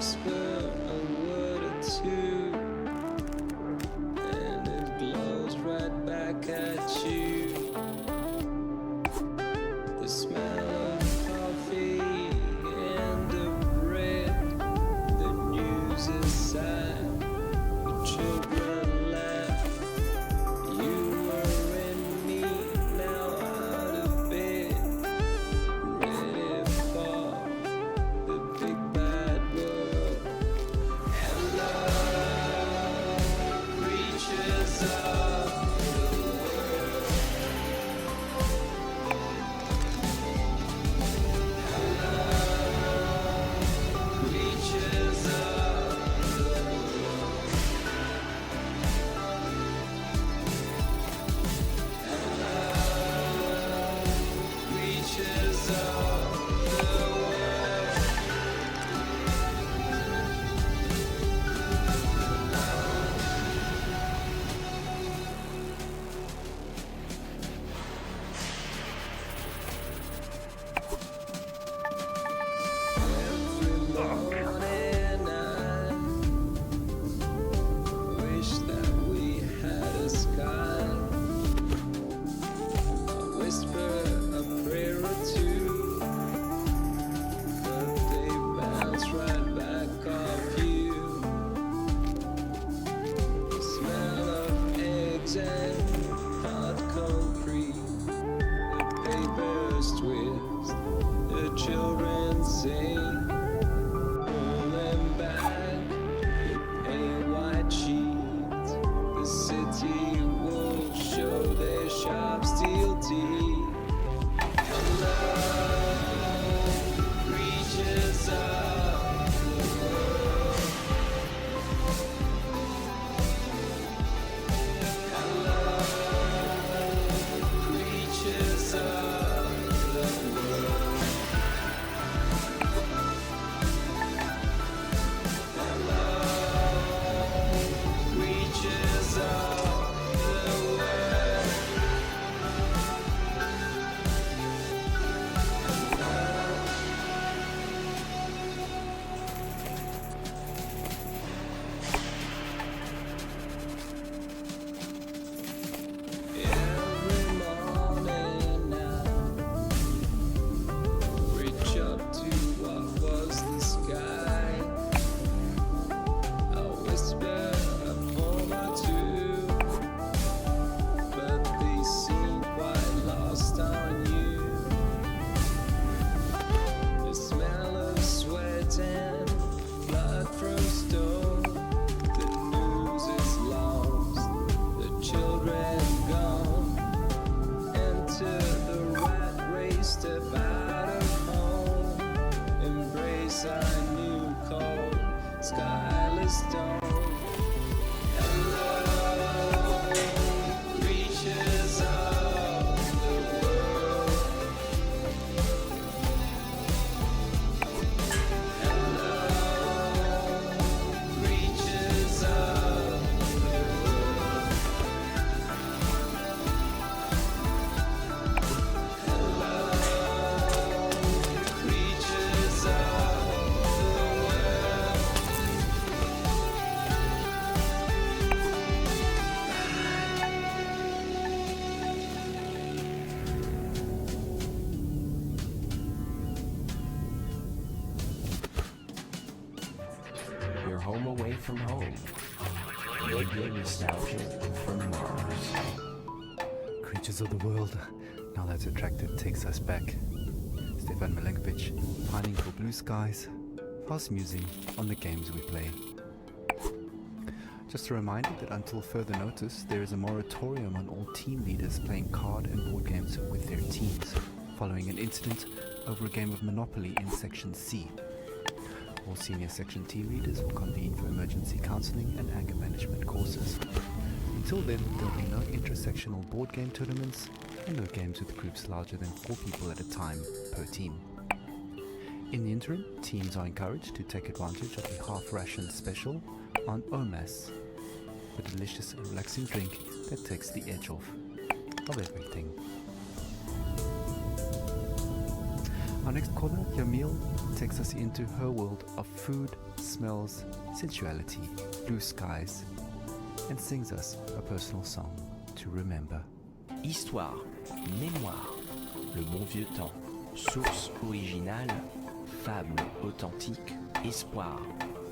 whisper a word or two, and it blows right back at you. The smell of coffee and the bread, the news is sad, the children laugh. You were in me, now out of bed, ready for the big bad world. Hello, creatures of the world. Hello, creatures of the world. Hello, creatures of the world. Every morning I wish that we had a sky. I whisper a prayer or two, but they bounce right back off you. The smell of eggs and hot concrete, the papers twist, the children sing, pulling back a white sheet. The city wolves show their sharp steel teeth. Hello, creatures of the world. Hello, creatures of the world. Hello, creatures of the world. Every morning I reach up to what was the sky. I whisper a poem or two, but they seem quite lost on you. The smell of sweat and blood from stone. The news is lost, the children gone. Enter the rat race, step out of home. Embrace our new cold, skyless dawn. Hello, creatures of the world. Hello, creatures of the world. Hello, creatures of the world. You're home away from home. Radio nostalgia from Mars. Creatures of the world. Now that Attractive takes us back. Stefan Milenkovic, pining for blue skies, fast musing on the games we play. Just a reminder that until further notice, there is a moratorium on all team leaders playing card and board games with their teams, following an incident over a game of Monopoly in Section C. All senior section team leaders will convene for emergency counseling and anger management courses. Until then, there will be no intersectional board game tournaments and no games with groups larger than 4 people at a time per team. In the interim, teams are encouraged to take advantage of the half ration special on OMAS, a delicious and relaxing drink that takes the edge off of everything. Our next caller, Yamil, takes us into her world of food, smells, sensuality, blue skies, and sings us a personal song to remember. Histoire, mémoire, le bon vieux temps, source originale, fable authentique, espoir,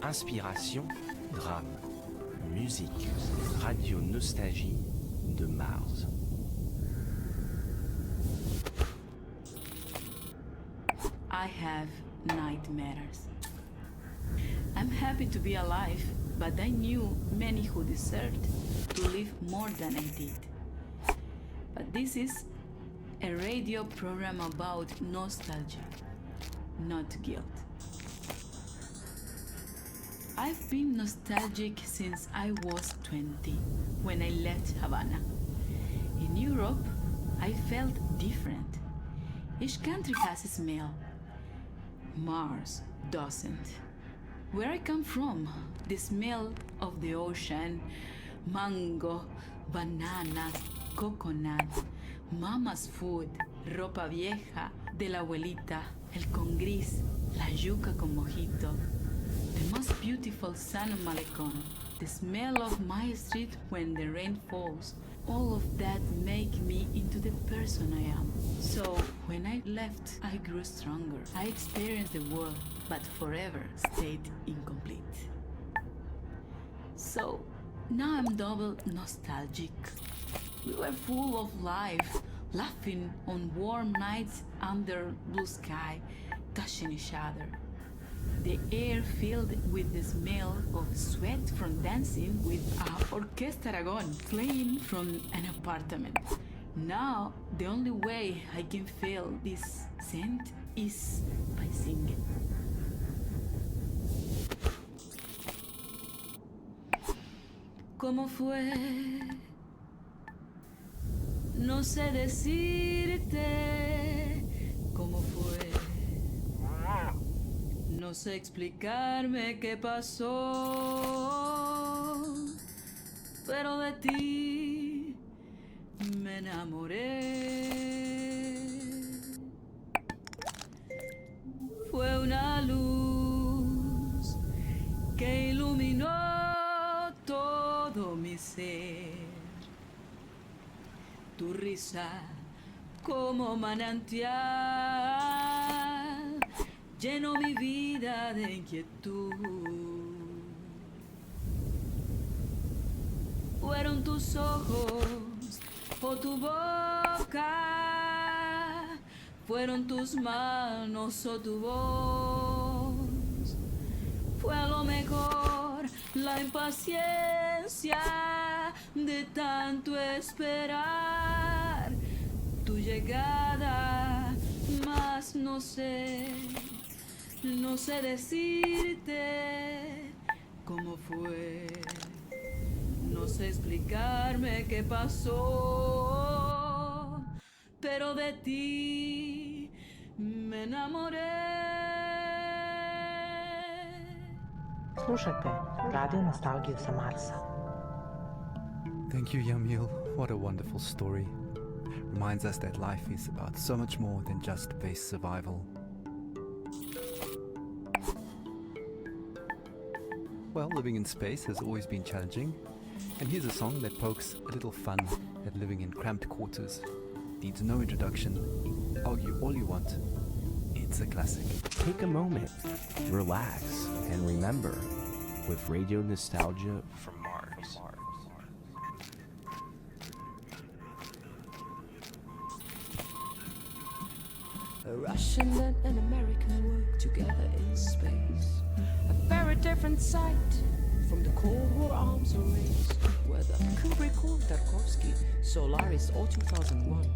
inspiration, drame, musique, radio nostalgie de Mars. I have nightmares. I'm happy to be alive, but I knew many who deserved to live more than I did. But this is a radio program about nostalgia, not guilt. I've been nostalgic since I was 20, when I left Havana. In Europe, I felt different. Each country has a smell. Mars doesn't. Where I come from, the smell of the ocean, mango, bananas, coconut, mama's food, ropa vieja, de la abuelita, el con gris, la yuca con mojito, the most beautiful sun on Malecon, the smell of my street when the rain falls, all of that make me into the person I am. So when I left, I grew stronger. I experienced the world, but forever stayed incomplete. So now I'm double nostalgic. We were full of life, laughing on warm nights under blue sky, touching each other. The air filled with the smell of sweat from dancing with a Orquesta Aragon playing from an apartment. Now, the only way I can feel this scent is by singing. ¿Cómo fue? No sé decirte cómo fue. No sé explicarme qué pasó, pero de ti me enamoré. Fue una luz que iluminó todo mi ser. Tu risa como manantial llenó mi vida de inquietud. Fueron tus ojos o tu boca, fueron tus manos o tu voz. Fue a lo mejor la impaciencia de tanto esperar tu llegada, mas no sé decirte cómo fue. No sé explicarme qué pasó, pero de ti me enamoré. Slušajte Radio Nostalgiju sa Marsa. Thank you, Yamil. What a wonderful story. Reminds us that life is about so much more than just base survival. Well, living in space has always been challenging, and here's a song that pokes a little fun at living in cramped quarters. Needs no introduction. Argue all you want. It's a classic. Take a moment, relax, and remember with Radio Nostalgia from Mars. A Russian and an American work together in space. A very different sight from the Cold War arms race. Whether Kubrick or Tarkovsky, Solaris or 2001,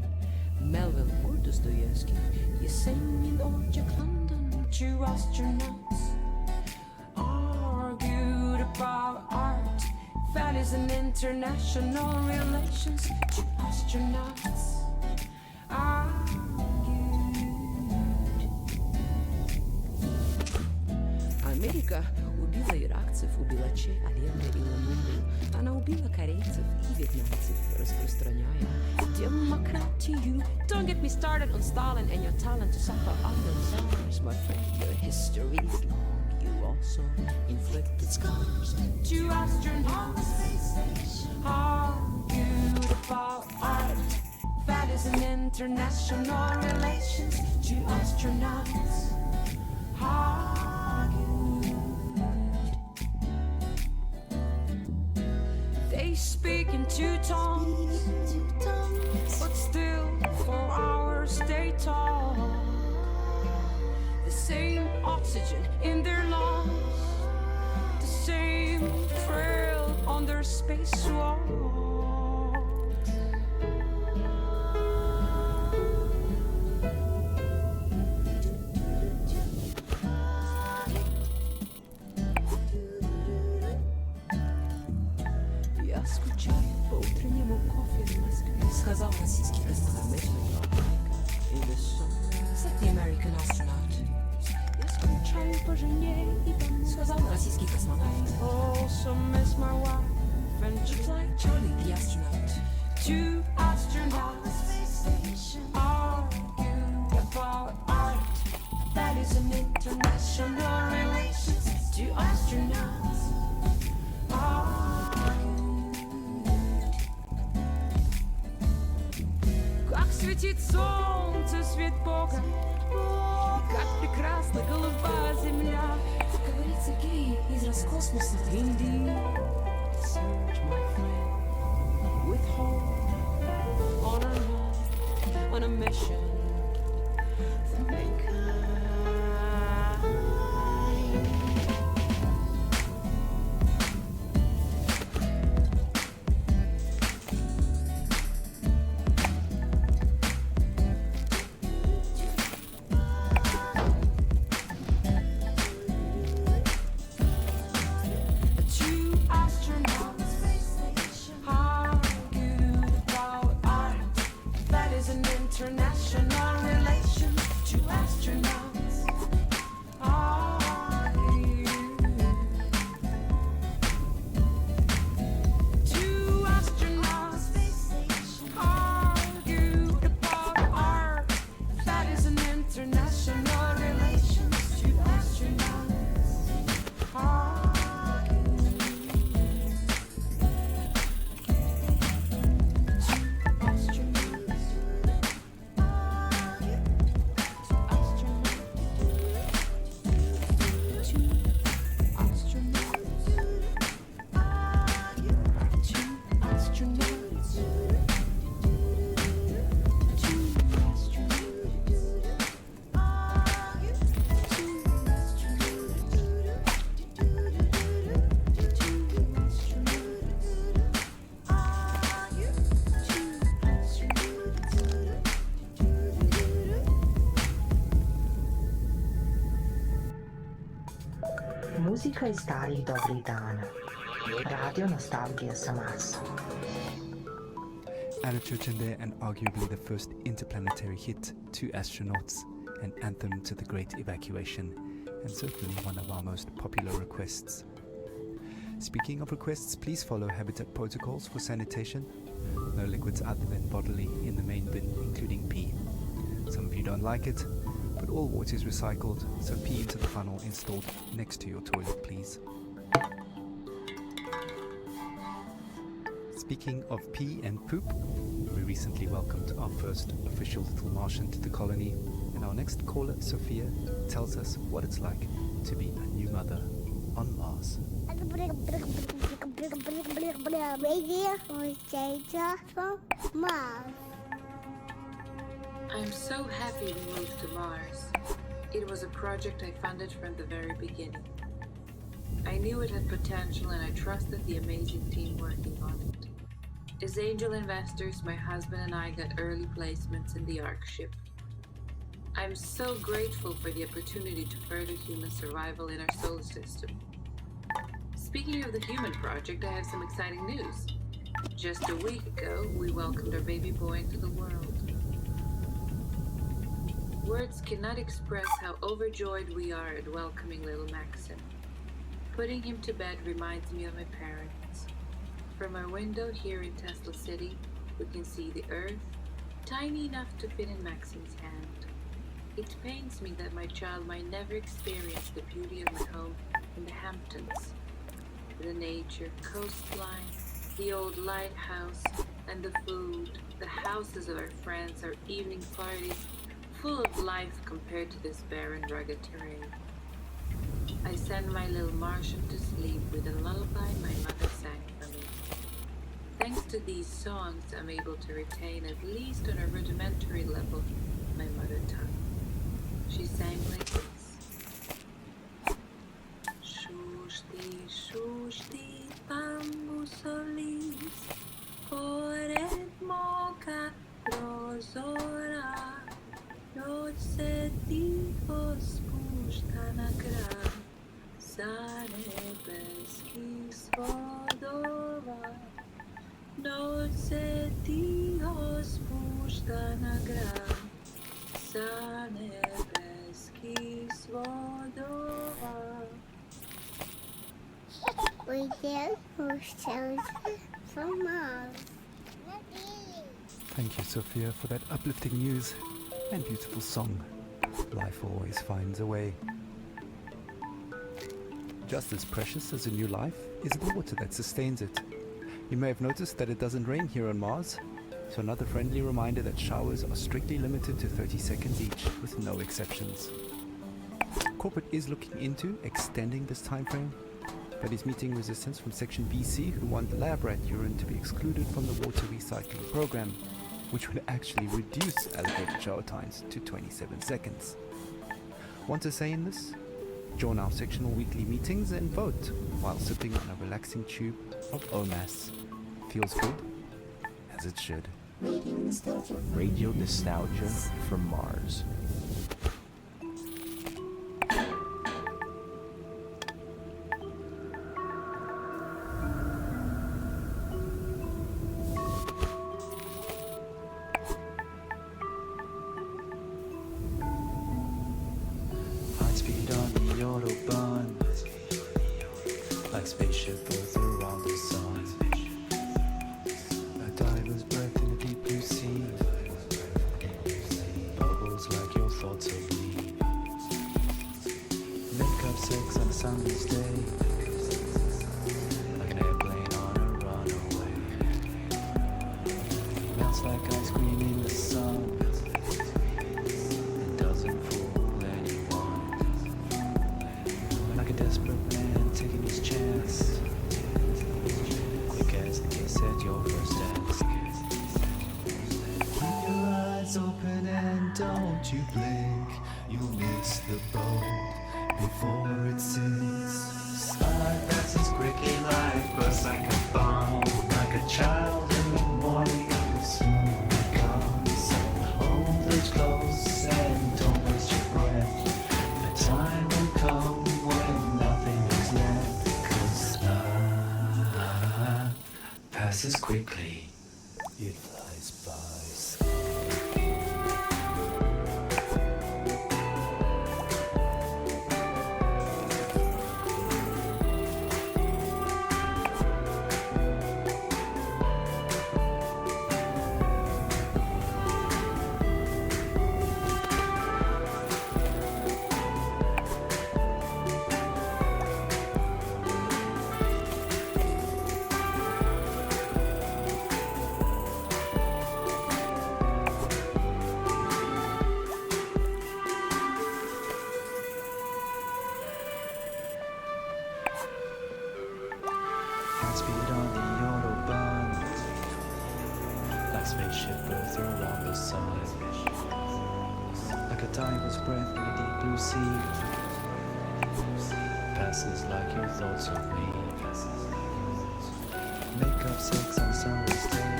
Melville or Dostoevsky, Yesenin or Jack London, two astronauts argued about art, values and international relations. Two astronauts Америка убила иракцев, убила Че, Аллегро и Ламунду. Она убила корейцев и вьетнамцев, распространяя демократию. Don't get me started on Stalin and your talent to suffer others. international relations. Two astronauts argued. They speak in two tongues, but still for hours they talk. The same oxygen in their lungs, the same trail on their spacewalk. Я скучаю по утреннему кофе в Москве, сказал российский космонавт. It's like the American astronaut. Я скучаю по жене и по мужу, сказал российский космонавт. Also miss my wife and just like Charlie the astronaut. Two astronauts argue about art. That is an international relations. Two astronauts argue. Как светит солнце, свет Бога, как прекрасна голубая земля. Как говорится, гей из Роскосмоса. Indeed, search, my friend, with hope, on a run, on a mission for mankind. Two astronauts argued about art. That is an international relation. Two astronauts argued. Two astronauts argued about art. That is an international relation. Two astronauts argued. Muzika iz starih dobrih dana. Radio nostalgija sa Marsa. Anna Churchendare, and arguably the first interplanetary hit, Two Astronauts, an anthem to the Great Evacuation, and certainly one of our most popular requests. Speaking of requests, please follow Habitat protocols for sanitation. No liquids other than bodily in the main bin, including pee. Some of you don't like it, but all water is recycled, so pee into the funnel installed next to your toilet, please. Speaking of pee and poop, we recently welcomed our first official little Martian to the colony, and our next caller, Sophia, tells us what it's like to be a new mother on Mars. I'm so happy we moved to Mars. It was a project I funded from the very beginning. I knew it had potential and I trusted the amazing team working on it. As angel investors, my husband and I got early placements in the Ark ship. I'm so grateful for the opportunity to further human survival in our solar system. Speaking of the human project, I have some exciting news. Just a week ago, we welcomed our baby boy into the world. Words cannot express how overjoyed we are at welcoming little Maxim. Putting him to bed reminds me of my parents. From our window here in Tesla City, we can see the Earth, tiny enough to fit in Maxim's hand. It pains me that my child might never experience the beauty of my home in the Hamptons. The nature, coastline, the old lighthouse, And the food, the houses of our friends, our evening parties, full of life compared to this barren, rugged terrain. I send my little Martian to sleep with a lullaby my mother sang for me. Thanks to these songs, I'm able to retain, at least on a rudimentary level, my mother tongue. She sang like this. Shushti, shushti, bamboo solis, pored moka prozora, noche ticho spušta na gram, za nebeski svodova. Noche ticho spušta na gram, za nebeski svodova. We did ourselves from Mars. Thank you, Sophia, for that uplifting news and beautiful song. Life always finds a way. Just as precious as a new life is the water that sustains it. You may have noticed that it doesn't rain here on Mars, so another friendly reminder that showers are strictly limited to 30 seconds each, with no exceptions. Corporate is looking into extending this time frame, but is meeting resistance from Section BC, who want lab rat urine to be excluded from the water recycling program, which would actually reduce allocated shower times to 27 seconds. Want to say in this? Join our sectional weekly meetings and vote while sipping on a relaxing tube of OMAS. Feels good? As it should. Radio Nostalgia from Mars. High speed on the Autobahn, like spaceship Earth around the sun. A diver's breath in a deep blue sea, bubbles like your thoughts of me. Make up sex on a summer's day, like an airplane on a runaway. Melts like ice cream in the sun, it doesn't fool anyone. Like a desperate man taking his chance, quick as the kiss at your first dance. Keep your eyes open and don't you blink, you'll miss the boat before it sinks. Slide passes quickly like bursts like a bomb, like a child in the morning, it will soon be gone. So hold it close and don't waste your breath, the time will come when nothing is left, 'cause time passes quickly, it flies by. High speed on the Autobahn, like spaceship Earth around the sun. Like a diver's breath in a deep blue sea, passes like your thoughts of me. Make up sex on summer's day,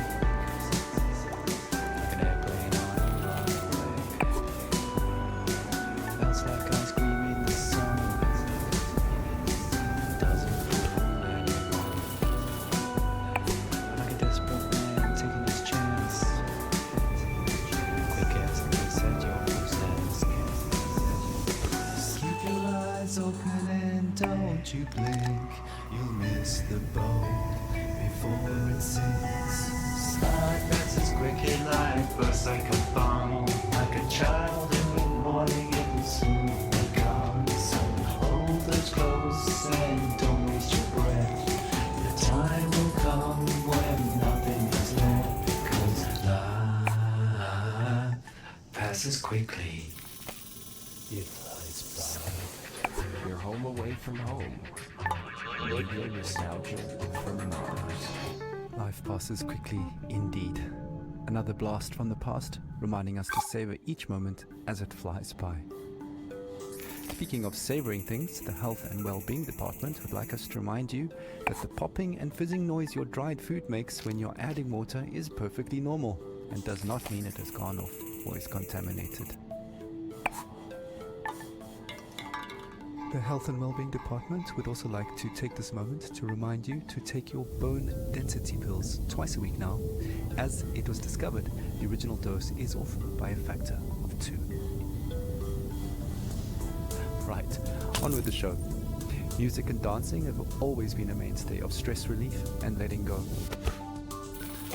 like an airplane on a runaway. Melts like ice cream in the sun, doesn't fool anyone. Like a desperate man taking his chance, quick as a kiss at your first dance. Keep your eyes open and don't you blink, you'll miss the boat before it sinks. Slide passes quickly like bursts like a bomb, like a child in the morning, it will soon be gone. So hold it close and don't waste your breath, the time will come when nothing is left, passes quickly. It flies by. You're home away from home. Radio nostalgia from Mars. Life passes quickly indeed. Another blast from the past, reminding us to savor each moment as it flies by. Speaking of savoring things, the Health and Wellbeing Department would like us to remind you that the popping and fizzing noise your dried food makes when you're adding water is perfectly normal and does not mean it has gone off or is contaminated. The Health and Wellbeing Department would also like to take this moment to remind you to take your bone density pills twice a week now, as it was discovered the original dose is off by a factor of 2. Right, on with the show. Music and dancing have always been a mainstay of stress relief and letting go.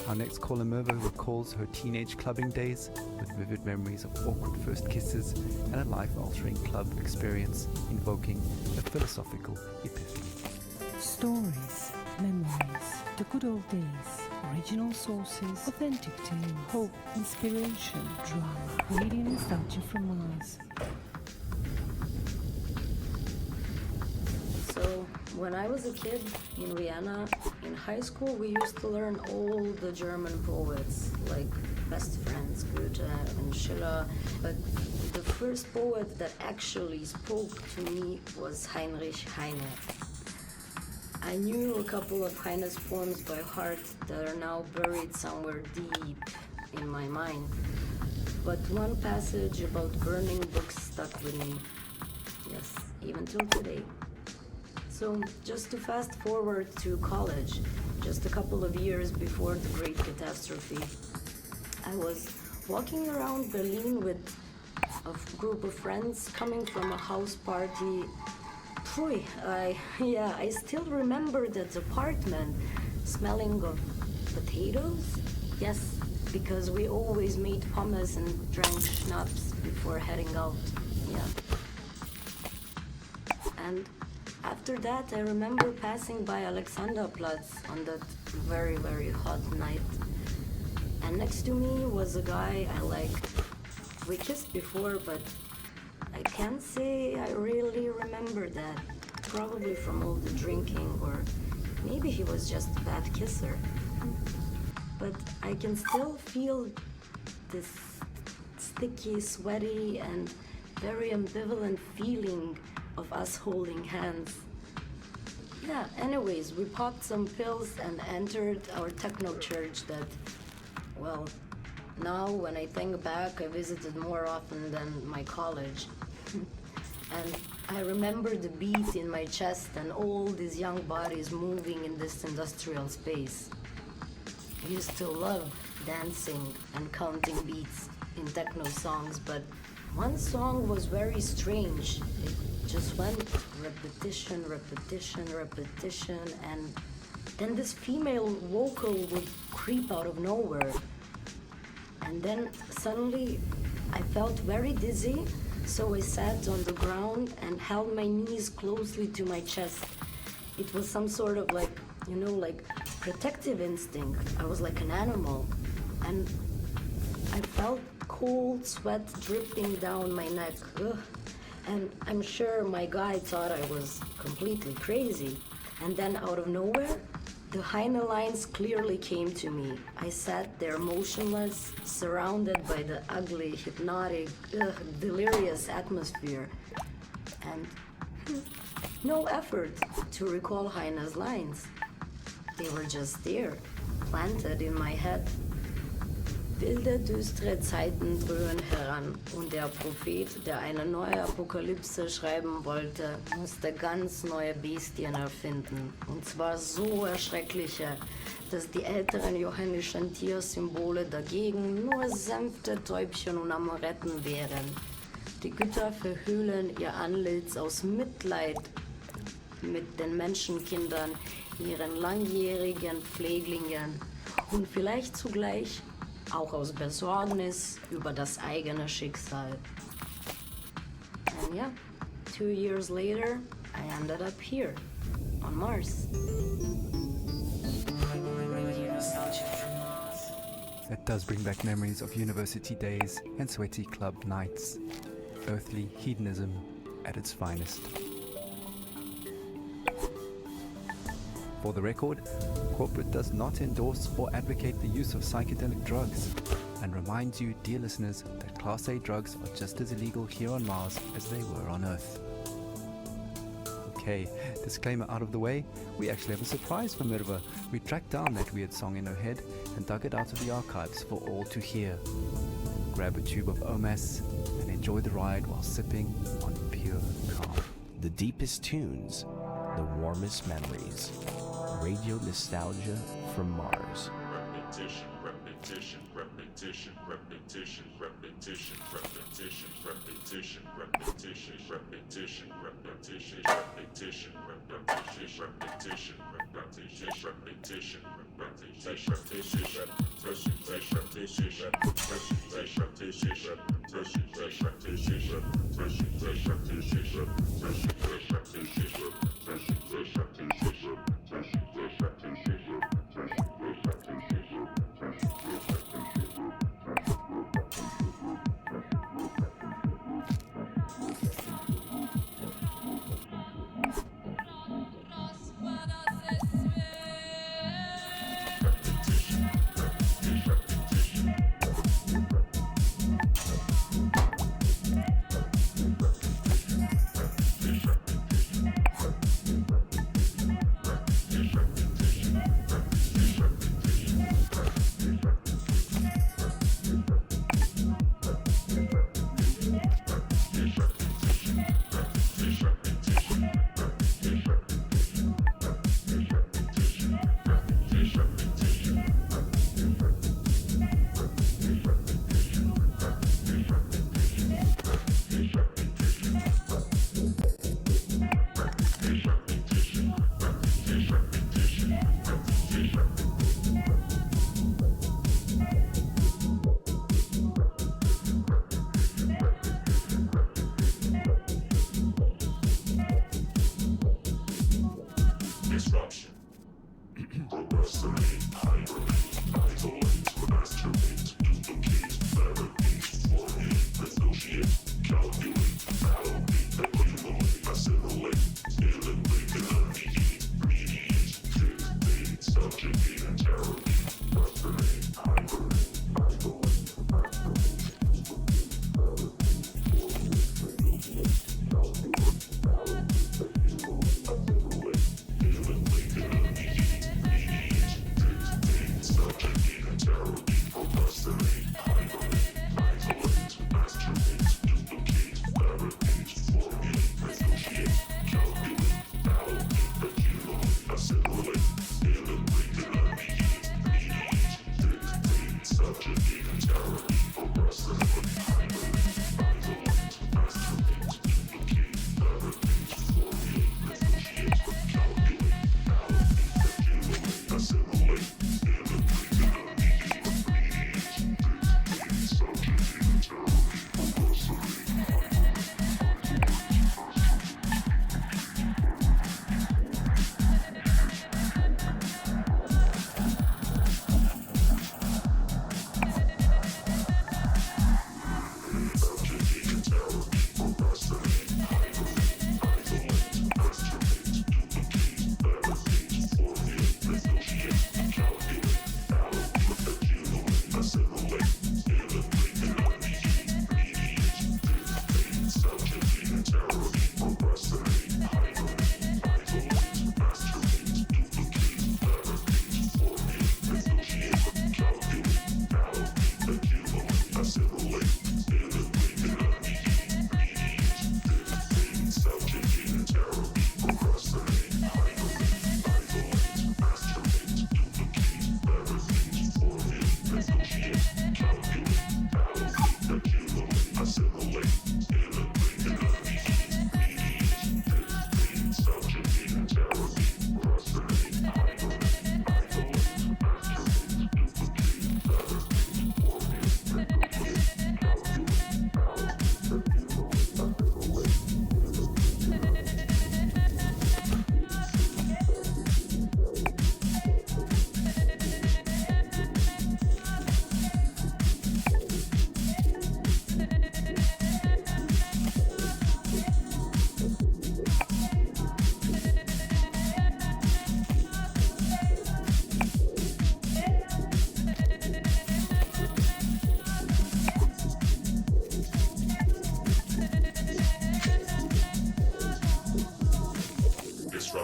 Our next caller, Merva, recalls her teenage clubbing days with vivid memories of awkward first kisses and a life-altering club experience invoking a philosophical epiphany. Stories, memories, the good old days, original sources, authentic tales, hope, inspiration, drama, radio nostalgia from Mars. So, when I was a kid in Vienna, in high school, we used to learn all the German poets, like Best Friends, Goethe and Schiller. But the first poet that actually spoke to me was Heinrich Heine. I knew a couple of Heine's poems by heart that are now buried somewhere deep in my mind. But one passage about burning books stuck with me. Yes, even till today. So, just to fast forward to college, just a couple of years before the Great Catastrophe, I was walking around Berlin with a group of friends coming from a house party. Phew, I still remember that apartment smelling of potatoes. Yes, because we always made hummus and drank schnapps before heading out. Yeah. And after that, I remember passing by Alexanderplatz on that very, very hot night. And next to me was a guy I liked. We kissed before, but I can't say I really remember that. Probably from all the drinking, or maybe he was just a bad kisser. But I can still feel this sticky, sweaty, and very ambivalent feeling of us holding hands. Yeah, anyways, we popped some pills and entered our techno church that, well, now when I think back, I visited more often than my college. And I remember the beat in my chest and all these young bodies moving in this industrial space. I used to love dancing and counting beats in techno songs, but one song was very strange. It just went repetition, repetition, repetition, and then this female vocal would creep out of nowhere. And then suddenly I felt very dizzy, so I sat on the ground and held my knees closely to my chest. It was some sort of like protective instinct. I was like an animal. And I felt cold sweat dripping down my neck. Ugh. And I'm sure my guy thought I was completely crazy. And then out of nowhere, the Heine lines clearly came to me. I sat there motionless, surrounded by the ugly, hypnotic, delirious atmosphere. And no effort to recall Heine's lines. They were just there, planted in my head. Wilde, düstere Zeiten brühen heran und der Prophet, der eine neue Apokalypse schreiben wollte, musste ganz neue Bestien erfinden. Und zwar so erschreckliche, dass die älteren johannischen Tiersymbole dagegen nur sanfte Täubchen und Amoretten wären. Die Götter verhüllen ihr Antlitz aus Mitleid mit den Menschenkindern, ihren langjährigen Pfleglingen und vielleicht zugleich auch aus Besorgnis über das eigene Schicksal. And yeah, 2 years later, I ended up here, on Mars. That does bring back memories of university days and sweaty club nights. Earthly hedonism at its finest. For the record, corporate does not endorse or advocate the use of psychedelic drugs, and reminds you, dear listeners, that Class A drugs are just as illegal here on Mars as they were on Earth. Okay, disclaimer out of the way, we actually have a surprise for Mirva. We tracked down that weird song in her head and dug it out of the archives for all to hear. Grab a tube of OMAS and enjoy the ride while sipping on pure calm. The deepest tunes, the warmest memories. Radio nostalgia from Mars. Repetition, repetition, repetition, repetition, repetition, repetition, repetition, repetition, repetition, repetition, repetition, repetition, repetition, repetition, repetition,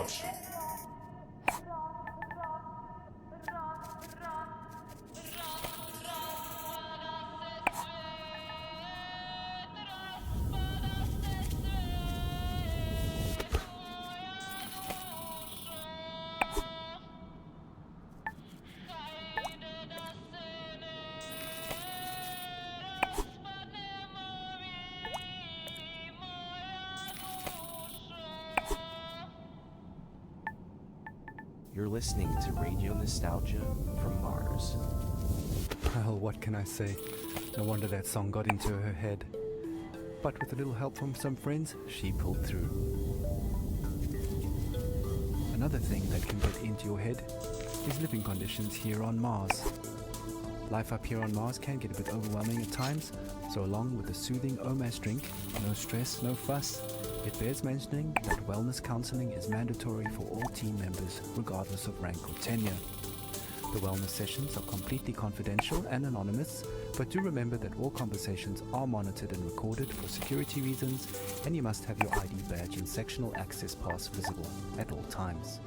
destruction. You're listening to Radio Nostalgia from Mars. Well, what can I say? No wonder that song got into her head. But with a little help from some friends, she pulled through. Another thing that can get into your head is living conditions here on Mars. Life up here on Mars can get a bit overwhelming at times, so along with the soothing OMAS drink, no stress, no fuss, it bears mentioning that wellness counseling is mandatory for all team members, regardless of rank or tenure. The wellness sessions are completely confidential and anonymous, but do remember that all conversations are monitored and recorded for security reasons, and you must have your ID badge and sectional access pass visible at all times.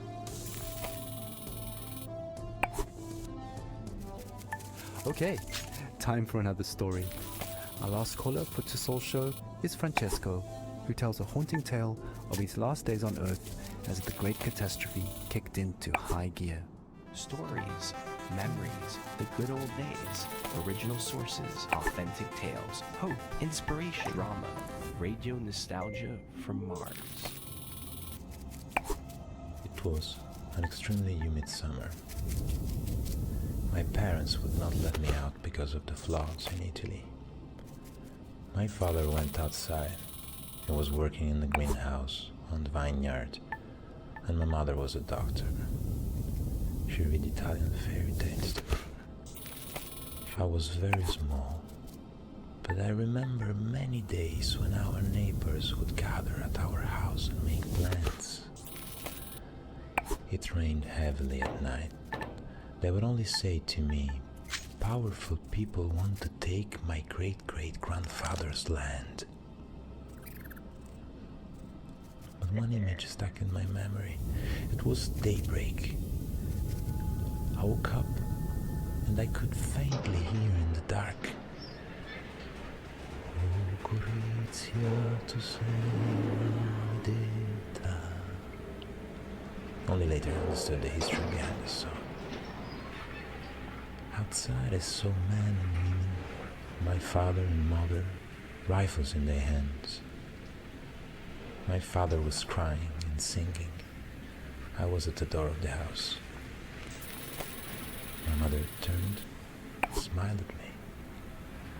Okay, time for another story. Our last caller for Tussol's show is Francesco, who tells a haunting tale of his last days on Earth as the Great Catastrophe kicked into high gear. Stories, memories, the good old days, original sources, authentic tales, hope, inspiration, drama, radio nostalgia from Mars. It was an extremely humid summer. My parents would not let me out because of the floods in Italy. My father went outside and was working in the greenhouse on the vineyard, and my mother was a doctor. She read Italian fairy tales to me. I was very small, but I remember many days when our neighbors would gather at our house and make plans. It rained heavily at night. They would only say to me, "Powerful people want to take my great-great-grandfather's land." But one image stuck in my memory. It was daybreak. I woke up and I could faintly hear in the dark, "Oh, Gorizia, tu sei maledetta." Only later I understood the history behind the song. Outside I saw men and women, my father and mother, rifles in their hands. My father was crying and singing. I was at the door of the house. My mother turned, smiled at me,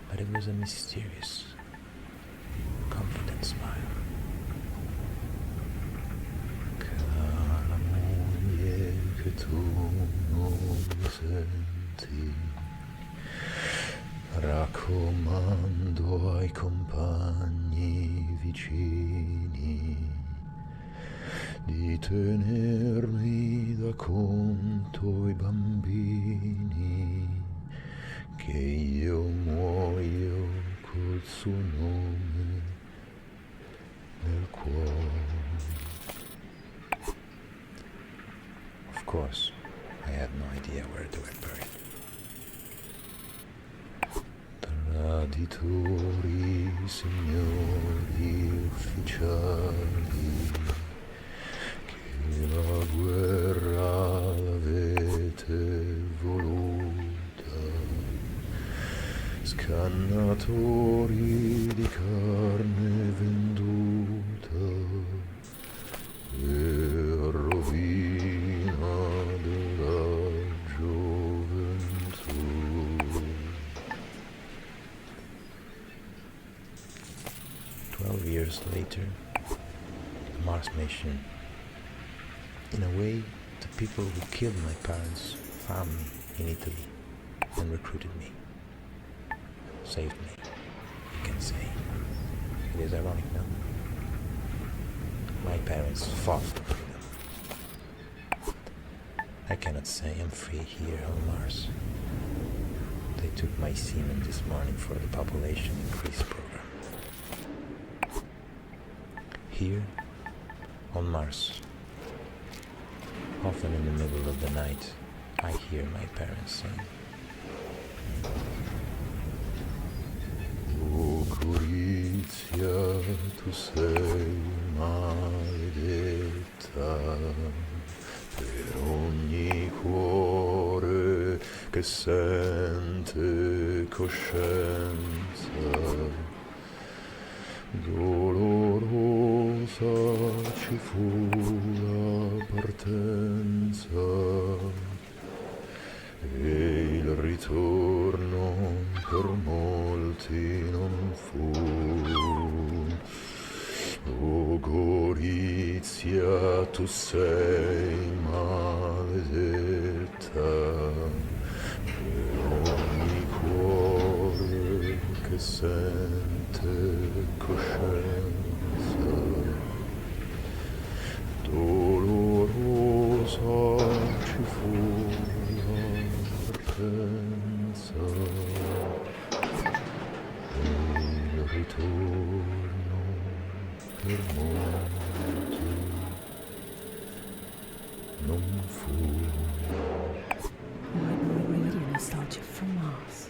but it was a mysterious, confident smile. Cara moglie che tu non senti, raccomando ai compagni vicini di tenermi da conto i bambini, che io muoio col suo nome nel cuore. Of course, I had no idea where they were buried. Traditori, signori ufficiali, che la guerra l'avete voluta, scannatori di carne venduta e rovina della gioventù. 12 years later, the Mars mission. In a way, the people who killed my parents found me in Italy and recruited me. Saved me, you can say. It is ironic, no? My parents fought for freedom. I cannot say I'm free here on Mars. They took my semen this morning for the population increase program. Here, on Mars, Often in the middle of the night, I hear my parents sing. O Gorizia, tu sei maledetta per ogni cuore che sente coscienza. Dolorosa ci fu la partenza e il ritorno per molti non fu. O Gorizia, tu sei maledetta per ogni cuore che sente coscienza. Dolorosa ci fu la partenza e il ritorno per molti non fu. Radio nostalgia from Mars.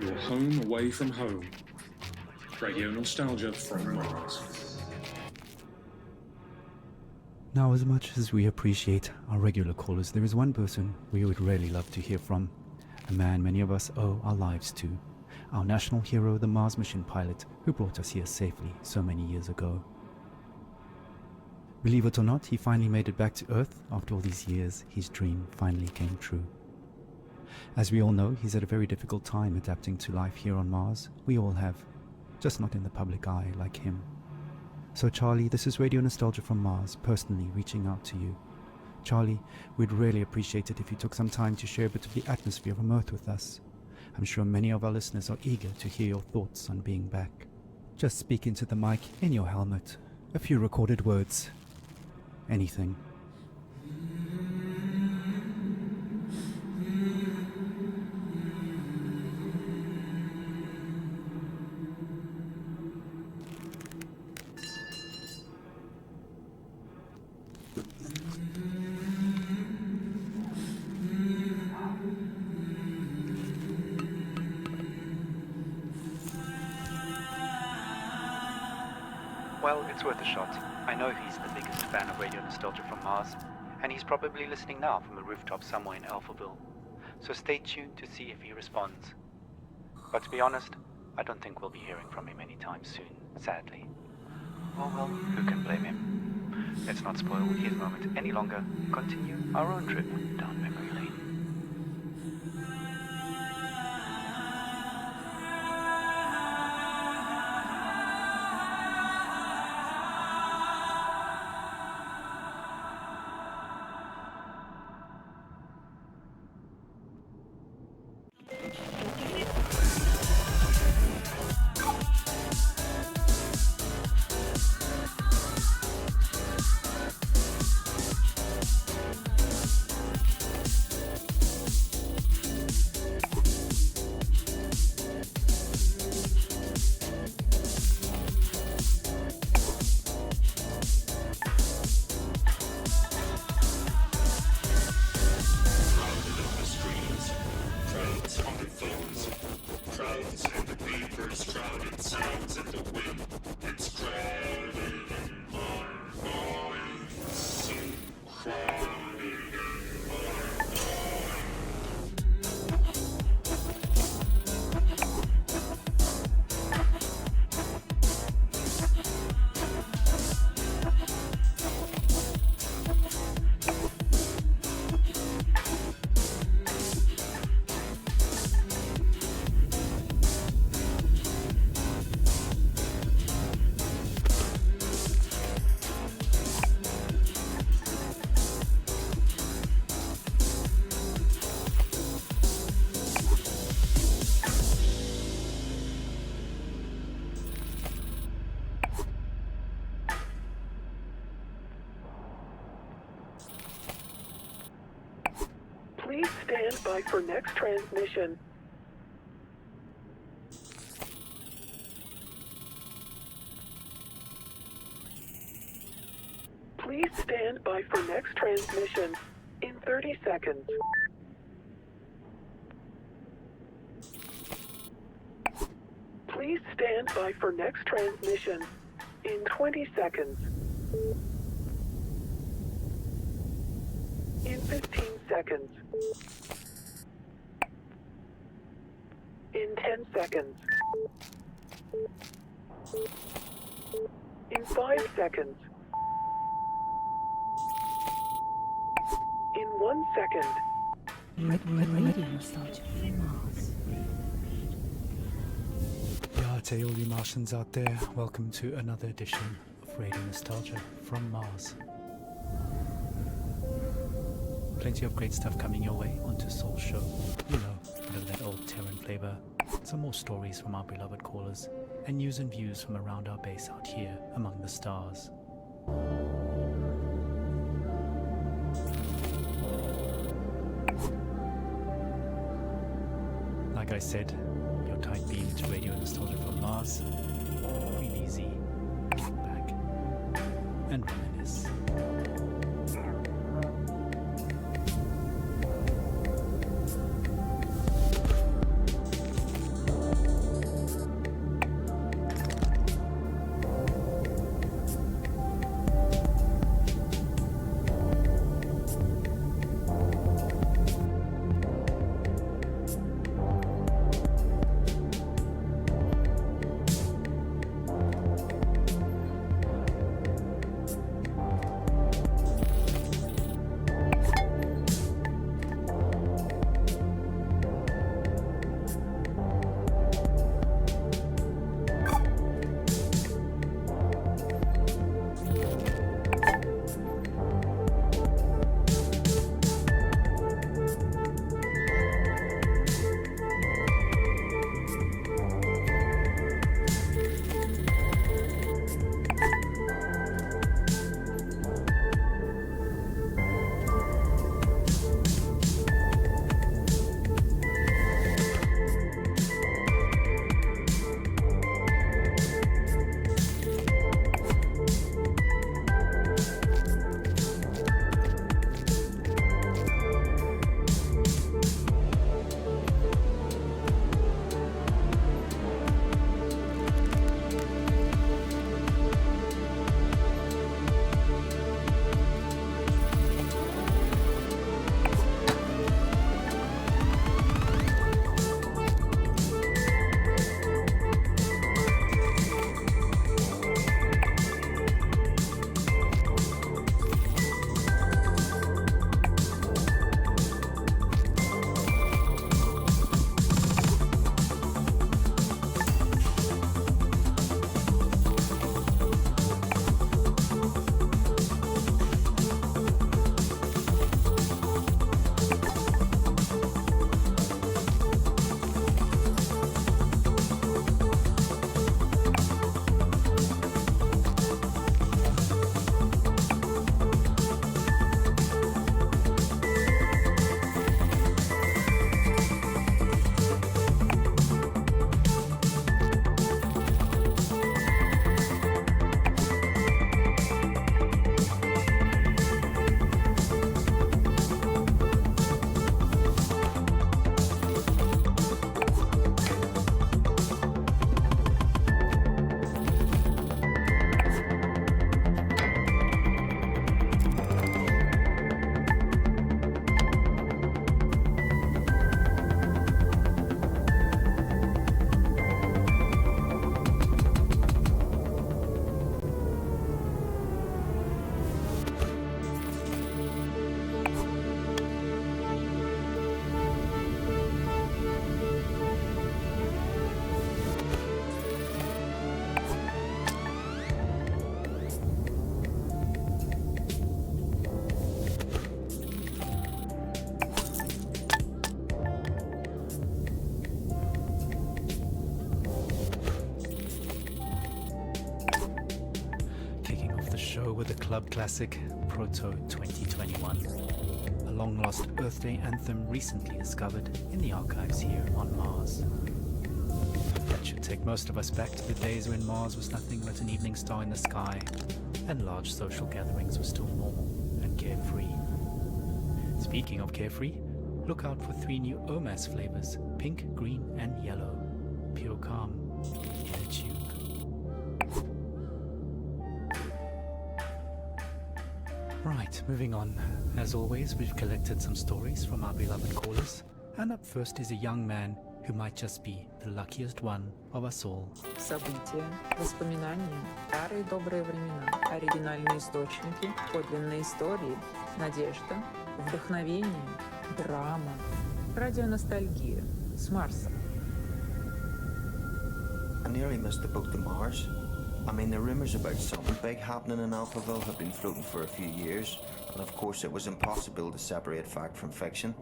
Your home away from home. Radio nostalgia from Mars. Now, as much as we appreciate our regular callers, there is one person we would really love to hear from. A man many of us owe our lives to. Our national hero, the Mars mission pilot, who brought us here safely so many years ago. Believe it or not, he finally made it back to Earth. After all these years, his dream finally came true. As we all know, he's had a very difficult time adapting to life here on Mars. We all have, just not in the public eye like him. So Charlie, this is Radio Nostalgia from Mars, personally reaching out to you. Charlie, we'd really appreciate it if you took some time to share a bit of the atmosphere on Earth with us. I'm sure many of our listeners are eager to hear your thoughts on being back. Just speak into the mic in your helmet. A few recorded words. Anything. Well, it's worth a shot. I know he's the biggest fan of Radio Nostalgia from Mars, and he's probably listening now from a rooftop somewhere in Alphaville. So stay tuned to see if he responds. But to be honest, I don't think we'll be hearing from him anytime soon, sadly. Oh well, who can blame him? Let's not spoil his moment any longer and continue our own trip down memory lane. Please stand by for next transmission. Please stand by for next transmission in 30 seconds. Please stand by for next transmission in 20 seconds. In 15 seconds. In 10 seconds. In 5 seconds. In 1 second. Radio Nostalgia from Mars. Yeah, to all you Martians out there, welcome to another edition of Radio Nostalgia from Mars. Plenty of great stuff coming your way onto Soul Show. You know, out of that old Terran flavor. Some more stories from our beloved callers, and news and views from around our base out here among the stars. Like I said, your tight beam to Radio Nostalgia from Mars. Breathe easy, kick back, and reminisce. With the club classic Proto 2021, a long-lost Earth Day anthem recently discovered in the archives here on Mars. That should take most of us back to the days when Mars was nothing but an evening star in the sky, and large social gatherings were still normal and carefree. Speaking of carefree, look out for 3 new OMAS flavors, pink, green, and yellow. Pure calm in a tube. Right, moving on. As always, we've collected some stories from our beloved callers, and up first is a young man who might just be the luckiest one of us all. События, воспоминания, старые добрые времена, оригинальные источники, подлинные истории, надежда, вдохновение, драма, радионостальгия с Марса. I nearly missed the boat to Mars. I mean, the rumours about something big happening in Alphaville have been floating for a few years, and of course it was impossible to separate fact from fiction.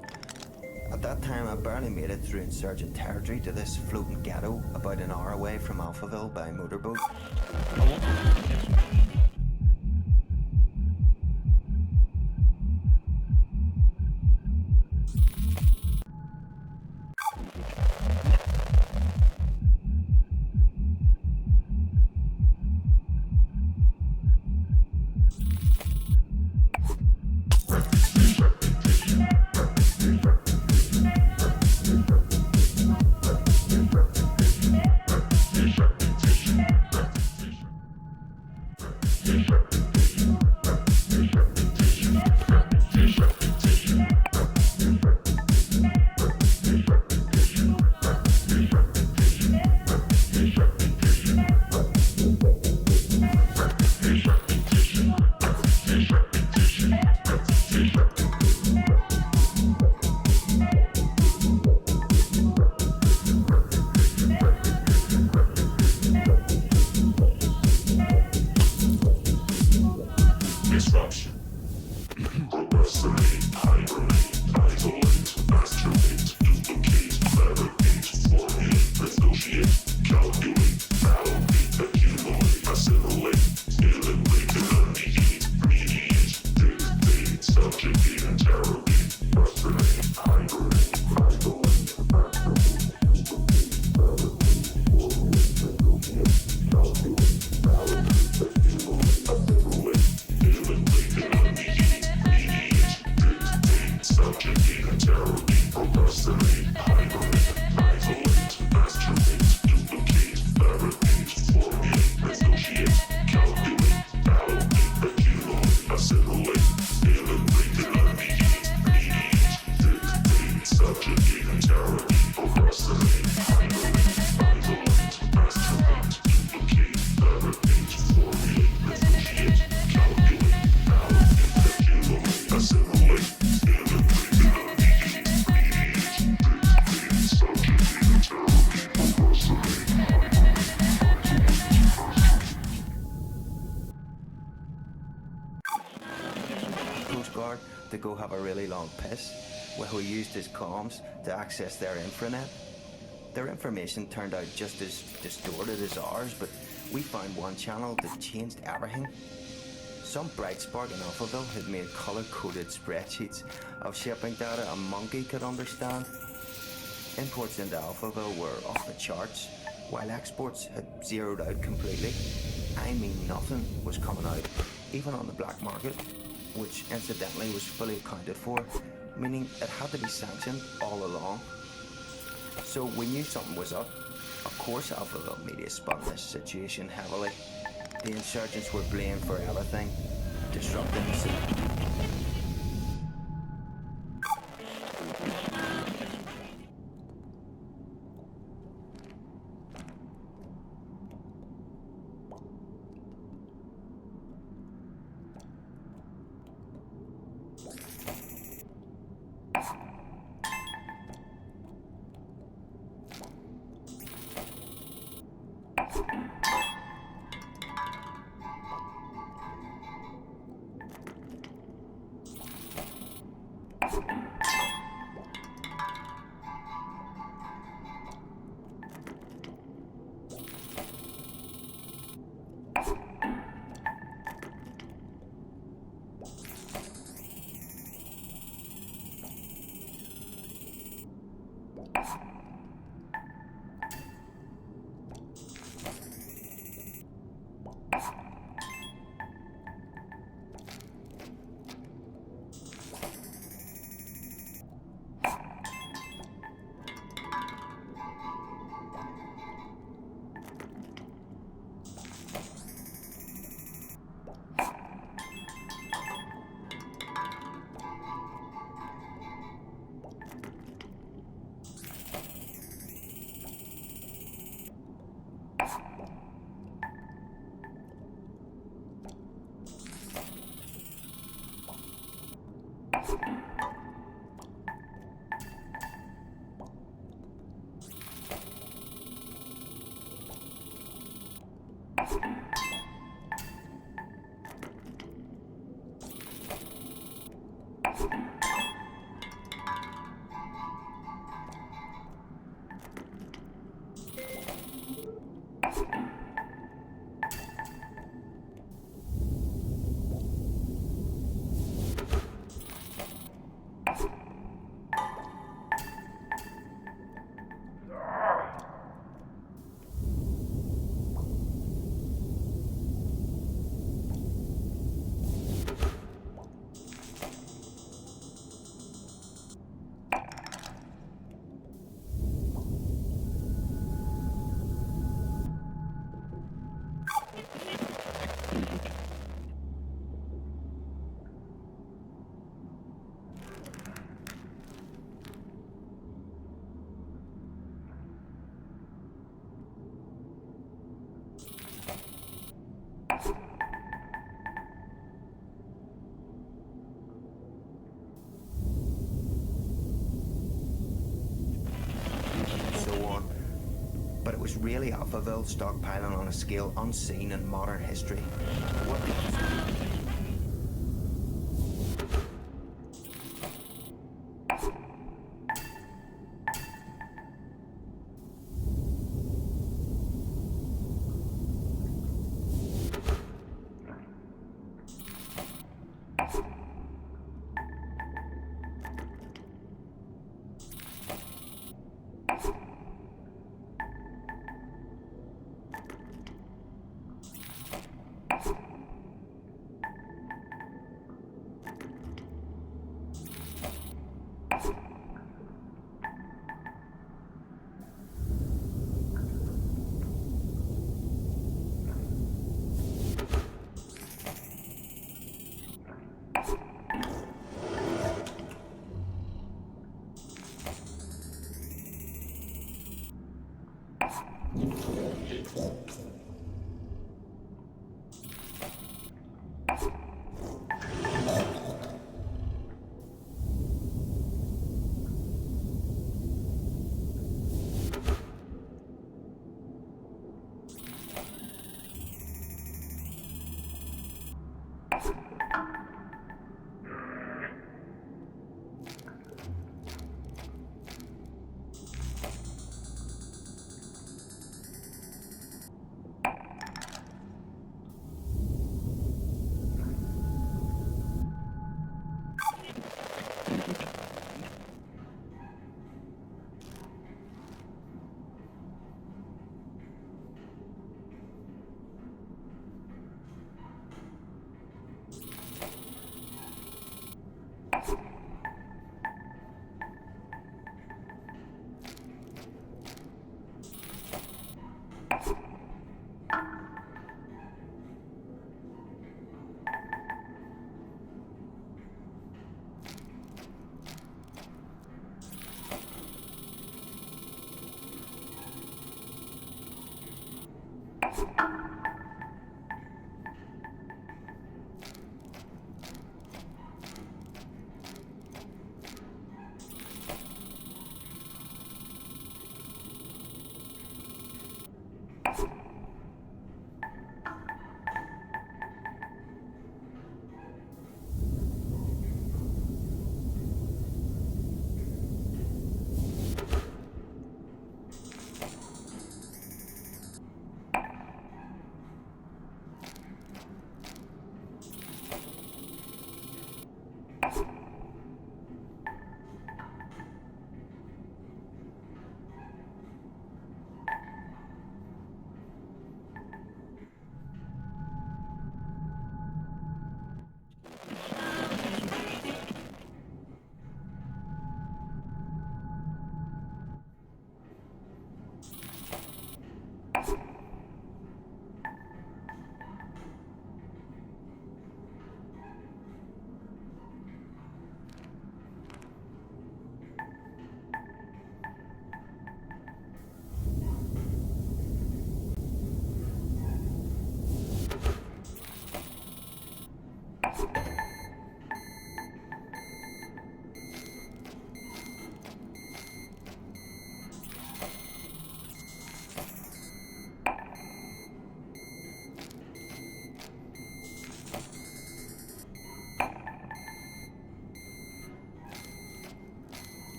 At that time, I barely made it through insurgent territory to this floating ghetto about an hour away from Alphaville by motorboat. To go have a really long piss, where we used his comms to access their infranet. Their information turned out just as distorted as ours, but we found one channel that changed everything. Some bright spark in Alphaville had made color-coded spreadsheets of shipping data a monkey could understand. Imports into Alphaville were off the charts, while exports had zeroed out completely. I mean, nothing was coming out, even on the black market, which incidentally was fully accounted for, meaning it had to be sanctioned all along. So we knew something was up. Of course Alphaville media spun this situation heavily. The insurgents were blamed for everything, disrupting the scene. was really Alphaville stockpiling on a scale unseen in modern history. What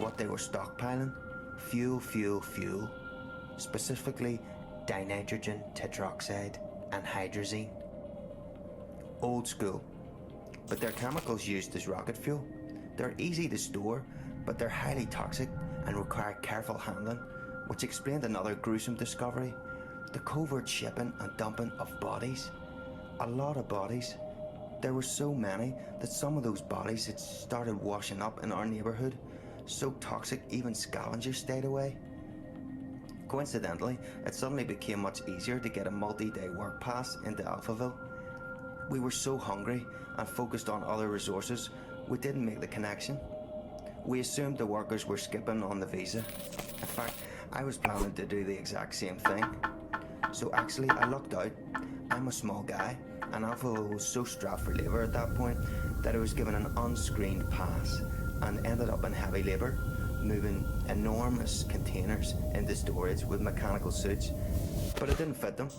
what they were stockpiling. Fuel, fuel, fuel. Specifically, dinitrogen tetroxide and hydrazine. Old school, but they're chemicals used as rocket fuel. They're easy to store, but they're highly toxic and require careful handling, which explained another gruesome discovery: the covert shipping and dumping of bodies. A lot of bodies. There were so many that some of those bodies had started washing up in our neighbourhood, so toxic even scavengers stayed away. Coincidentally, it suddenly became much easier to get a multi-day work pass into Alphaville. We were so hungry and focused on other resources, we didn't make the connection. We assumed the workers were skipping on the visa. In fact, I was planning to do the exact same thing. So actually, I lucked out. I'm a small guy, and Alphaville was so strapped for labour at that point that I was given an unscreened pass and ended up in heavy labour, moving enormous containers into storage with mechanical suits, but it didn't fit them,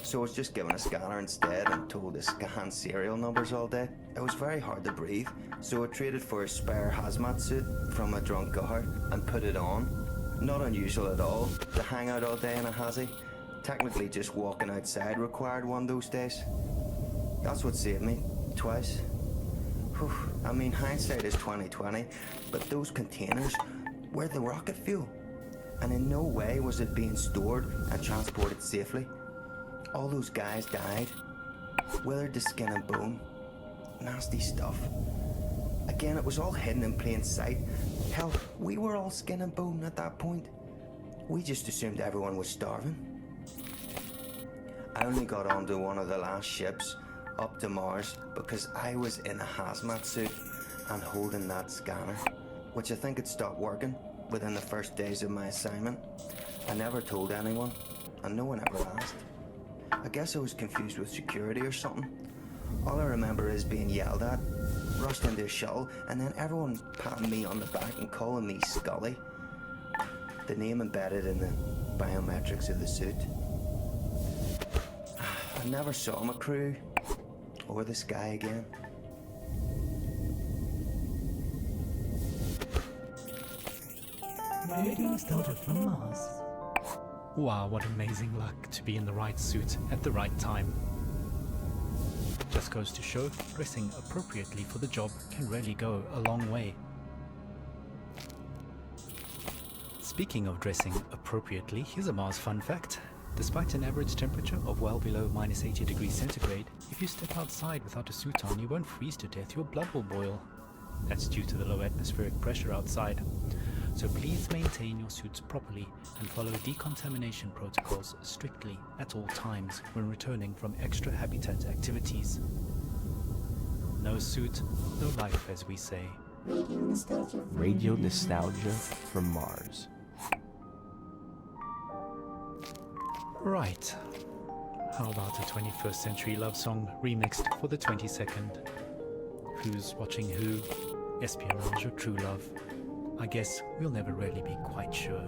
so I was just given a scanner instead and told to scan serial numbers all day. It was very hard to breathe, so I traded for a spare hazmat suit from a drunk guard and put it on. Not unusual at all to hang out all day in a hazy. Technically just walking outside required one those days. That's what saved me, twice. Whew. I mean, hindsight is 20/20, but those containers were the rocket fuel, and in no way was it being stored and transported safely. All those guys died, withered to skin and bone. Nasty stuff. Again, it was all hidden in plain sight. Hell, we were all skin and bone at that point. We just assumed everyone was starving. I only got onto one of the last ships up to Mars because I was in a hazmat suit and holding that scanner, which I think had stopped working within the first days of my assignment. I never told anyone, and no one ever asked. I guess I was confused with security or something. All I remember is being yelled at, rushed into a shuttle, and then everyone patting me on the back and calling me Scully, the name embedded in the biometrics of the suit. I never saw my crew or the sky again. Radio Nostalgia from Mars. Wow, what amazing luck to be in the right suit at the right time. Just goes to show, dressing appropriately for the job can really go a long way. Speaking of dressing appropriately, here's a Mars fun fact. Despite an average temperature of well below minus 80 degrees centigrade, if you step outside without a suit on, you won't freeze to death, your blood will boil. That's due to the low atmospheric pressure outside. So please maintain your suits properly and follow decontamination protocols strictly at all times when returning from extra habitat activities. No suit, no life, as we say. Radio Nostalgia from Mars. Right. How about a 21st century love song remixed for the 22nd? Who's watching who? Espionage or true love? I guess we'll never really be quite sure.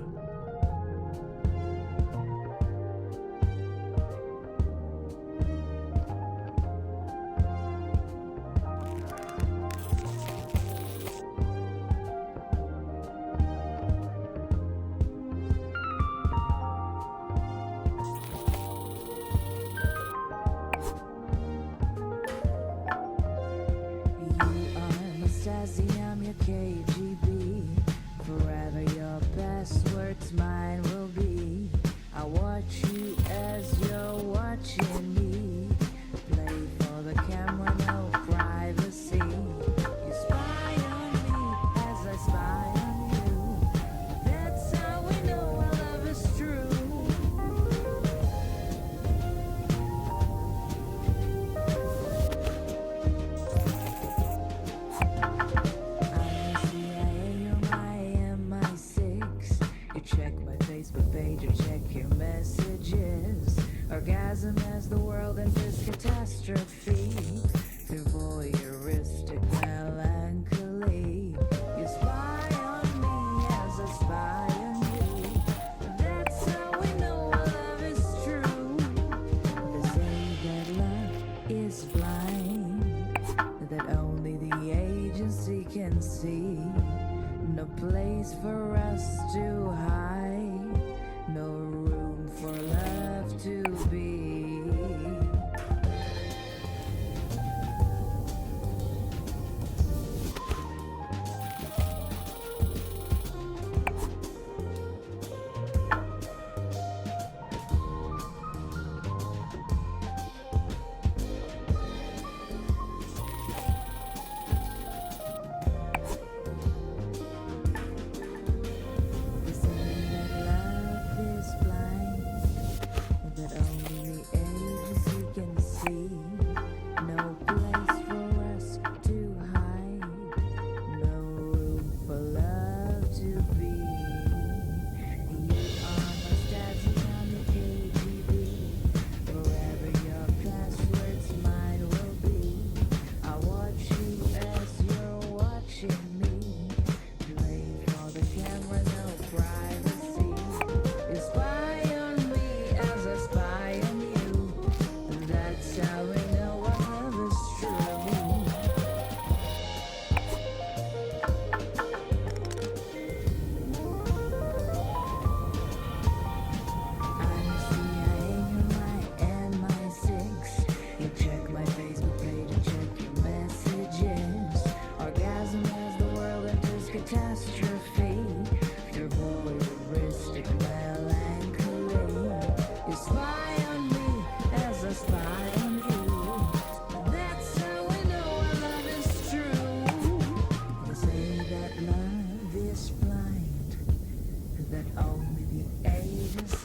I'm your KGB. Forever your passwords mine will be. I watch you as you're watching me. Play for the camera, no privacy. You spy on me as I spy on you. That's how we know our love is true. Check my Facebook page or check your messages. Orgasm as the world enters catastrophe. Through voyeuristic melancholy. You spy on me as I spy on you. That's how we know our love is true. They say that love is blind, that only the agency can see. No place for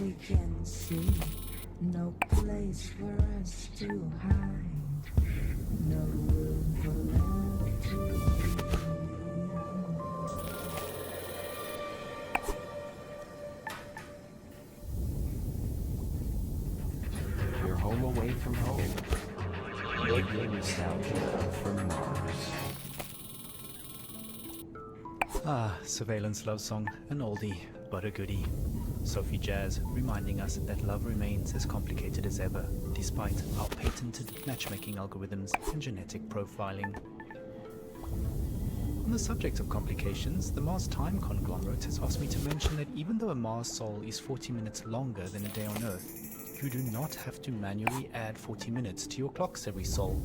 we can see. No place for us to hide. No room for love to You're home away from home. Radio nostalgia from Mars. Ah, Surveillance Love Song, an oldie, but a goodie. Sophie Jazz reminding us that love remains as complicated as ever, despite our patented matchmaking algorithms and genetic profiling. On the subject of complications, the Mars Time Conglomerate has asked me to mention that even though a Mars sol is 40 minutes longer than a day on Earth, you do not have to manually add 40 minutes to your clocks every sol.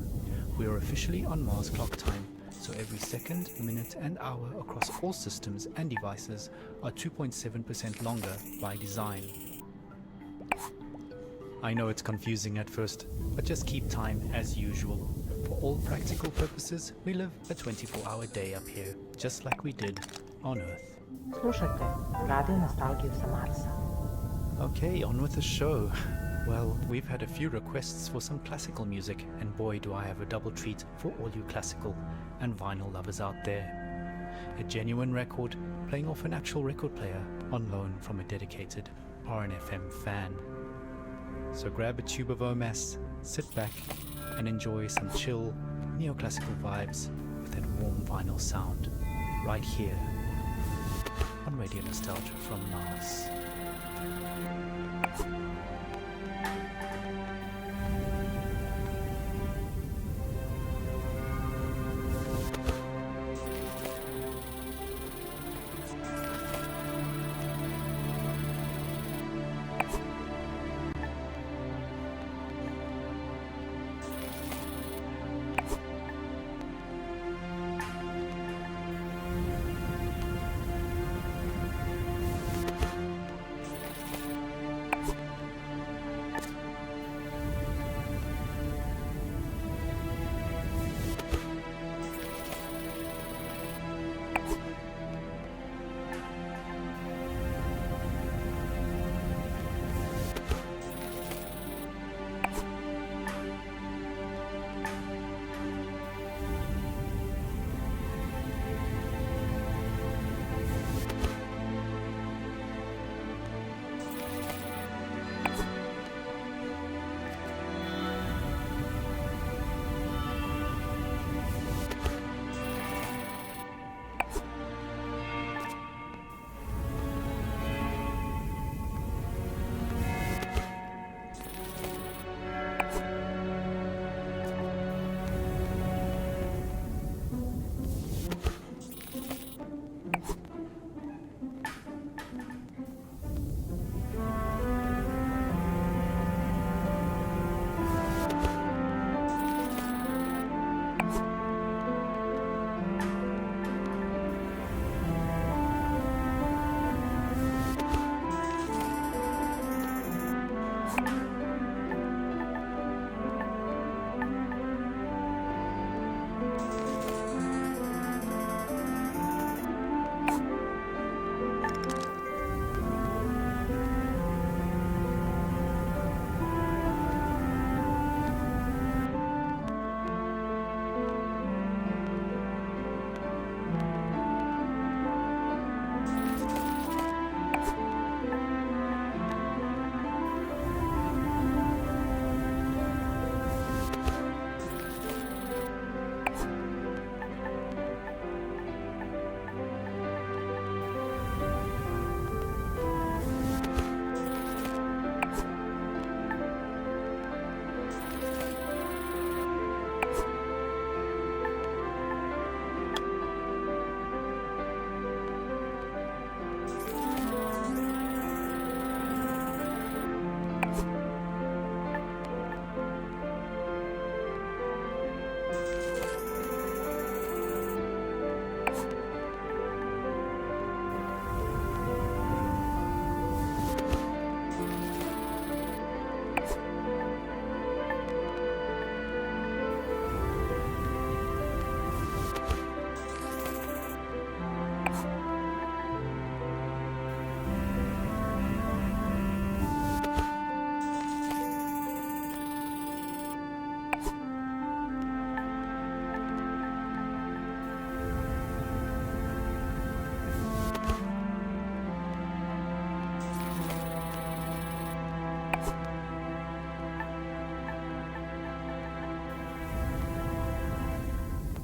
We are officially on Mars clock time, so every second, minute and hour across all systems and devices are 2.7% longer by design. I know it's confusing at first, but just keep time as usual. For all practical purposes, we live a 24-hour day up here, just like we did on Earth. Slušajte Radio Nostalgiju sa Marsa. Okay, on with the show. Well, we've had a few requests for some classical music, and boy do I have a double treat for all you classical and vinyl lovers out there. A genuine record playing off an actual record player on loan from a dedicated RNFM fan. So grab a tube of OMAS, sit back and enjoy some chill neoclassical vibes with that warm vinyl sound right here on Radio Nostalgia from Mars.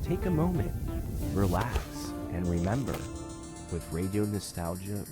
Take a moment, relax, and remember, with Radio Nostalgia